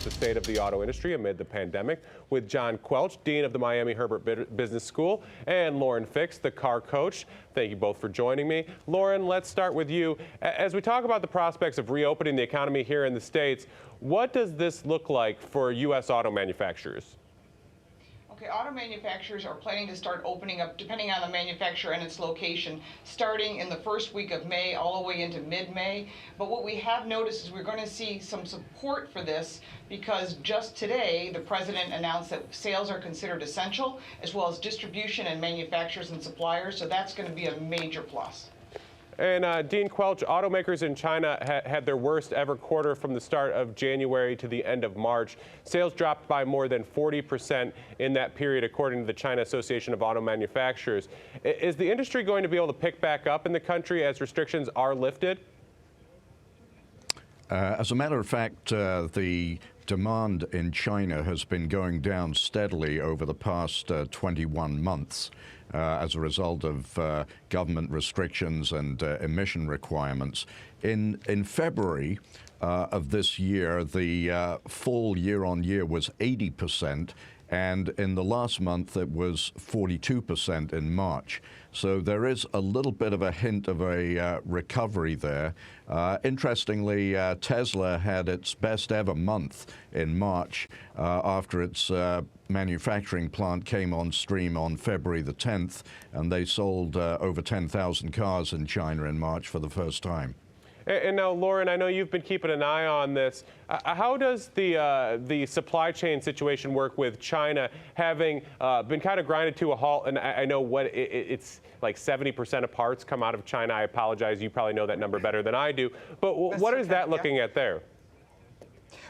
The state of the auto industry amid the pandemic with John Quelch, Dean of the Miami Herbert Business School, and Lauren Fix, the car coach. Thank you both for joining me. Lauren, let's start with you. As we talk about the prospects of reopening the economy here in the States, what does this look like for U.S. auto manufacturers? Okay, auto manufacturers are planning to start opening up, depending on the manufacturer and its location, starting in the first week of May all the way into mid-May. But what we have noticed is we're going to see some support for this because just today the president announced that sales are considered essential, as well as distribution and manufacturers and suppliers. So that's going to be a major plus. And Dean Quelch, automakers in China had their worst ever quarter from the start of January to the end of March. Sales dropped by more than 40% in that period, according to the China Association of Auto Manufacturers. Is the industry going to be able to pick back up in the country as restrictions are lifted? As a matter of fact, the demand in China has been going down steadily over the past 21 months as a result of government restrictions and emission requirements. In February of this year, the full year-on-year was 80%. And in the last month, it was 42% in March. So there is a little bit of a hint of a recovery there. Interestingly, Tesla had its best ever month in March after its manufacturing plant came on stream on February the 10th, and they sold over 10,000 cars in China in March for the first time. And now, Lauren, I know you've been keeping an eye on this. How does the supply chain situation work with China having been kind of grinded to a halt? And I know it's like 70% of parts come out of China. I apologize. You probably know that number better than I do. But what is that looking at there?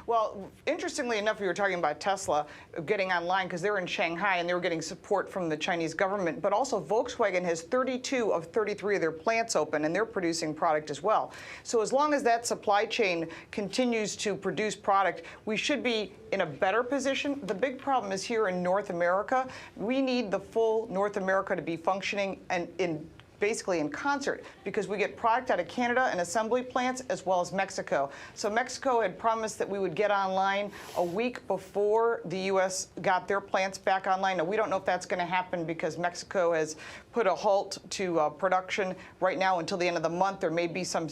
Well, interestingly enough, we were talking about Tesla getting online because they're in Shanghai and they were getting support from the Chinese government. But also Volkswagen has 32 of 33 of their plants open and they're producing product as well. So as long as that supply chain continues to produce product, we should be in a better position. The big problem is here in North America. We need the full North America to be functioning and basically in concert, because we get product out of Canada and assembly plants as well as Mexico. So Mexico had promised that we would get online a week before the U.S. got their plants back online. Now, we don't know if that's going to happen because Mexico has put a halt to production right now until the end of the month. There may be some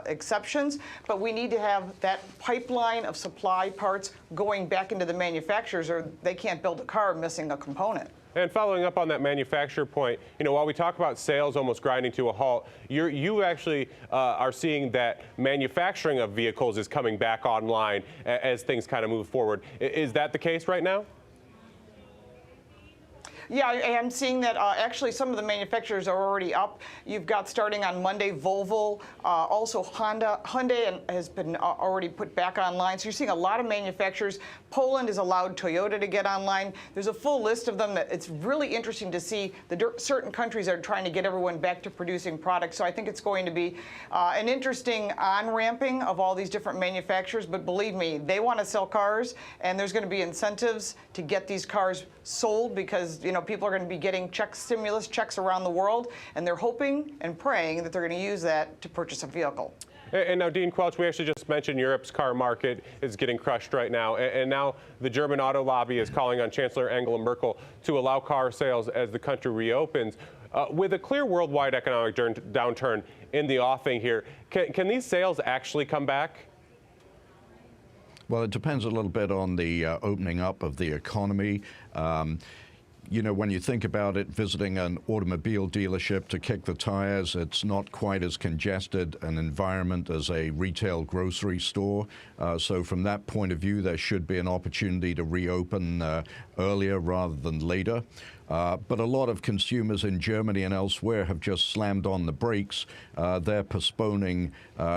exceptions, but we need to have that pipeline of supply parts going back into the manufacturers, or they can't build a car missing a component. And following up on that manufacturer point, while we talk about sales almost grinding to a halt, you actually are seeing that manufacturing of vehicles is coming back online as things kind of move forward. Is that the case right now? Yeah, I am seeing that actually some of the manufacturers are already up. You've got starting on Monday, Volvo, also Hyundai has been already put back online. So you're seeing a lot of manufacturers. Poland has allowed Toyota to get online. There's a full list of them that it's really interesting to see the certain countries are trying to get everyone back to producing products. So I think it's going to be an interesting on-ramping of all these different manufacturers. But believe me, they want to sell cars, and there's going to be incentives to get these cars sold because, people are going to be getting stimulus checks around the world, and they're hoping and praying that they're going to use that to purchase a vehicle. And now, Dean Quelch, we actually just mentioned Europe's car market is getting crushed right now. And now the German auto lobby is calling on Chancellor Angela Merkel to allow car sales as the country reopens. With a clear worldwide economic downturn in the offing here, can these sales actually come back? Well, it depends a little bit on the opening up of the economy. When you think about it, visiting an automobile dealership to kick the tires, it's not quite as congested an environment as a retail grocery store. So from that point of view, there should be an opportunity to reopen earlier rather than later. But a lot of consumers in Germany and elsewhere have just slammed on the brakes. They're postponing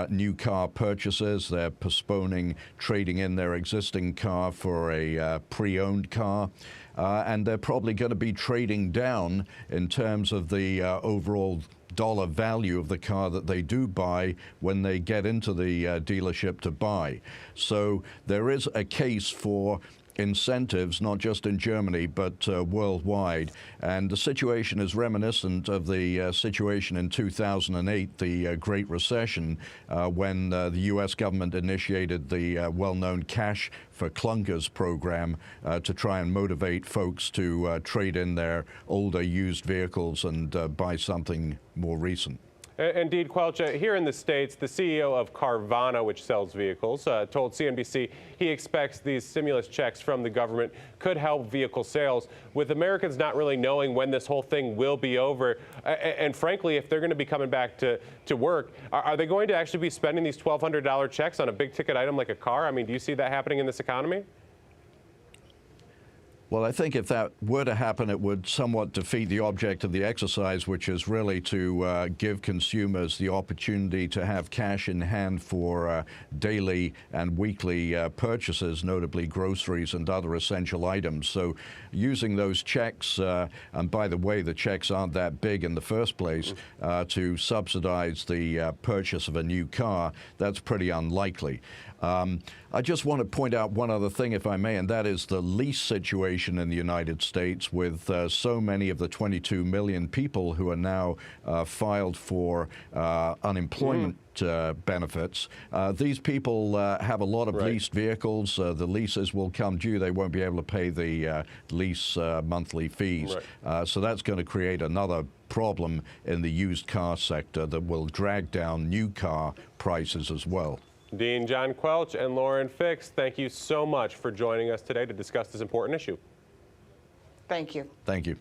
new car purchases. They're postponing trading in their existing car for a pre-owned car. And they're probably going to be trading down in terms of the overall dollar value of the car that they do buy when they get into the dealership to buy. So there is a case for incentives, not just in Germany, but worldwide. And the situation is reminiscent of the situation in 2008, the Great Recession, when the U.S. government initiated the well-known Cash for Clunkers program to try and motivate folks to trade in their older used vehicles and buy something more recent. Indeed, Quelch, here in the States, the CEO of Carvana, which sells vehicles, told CNBC he expects these stimulus checks from the government could help vehicle sales, with Americans not really knowing when this whole thing will be over. And frankly, if they're going to be coming back to work, are they going to actually be spending these $1,200 checks on a big ticket item like a car? I mean, do you see that happening in this economy? Well, I think if that were to happen, it would somewhat defeat the object of the exercise, which is really to give consumers the opportunity to have cash in hand for daily and weekly purchases, notably groceries and other essential items. So using those checks, and by the way, the checks aren't that big in the first place, to subsidize the purchase of a new car, that's pretty unlikely. I just want to point out one other thing, if I may, and that is the lease situation in the United States, with so many of the 22 million people who are now filed for unemployment benefits. These people have a lot of leased vehicles. The leases will come due. They won't be able to pay the lease monthly fees. So that's going to create another problem in the used car sector that will drag down new car prices as well. Dean John Quelch and Lauren Fix, thank you so much for joining us today to discuss this important issue. Thank you. Thank you.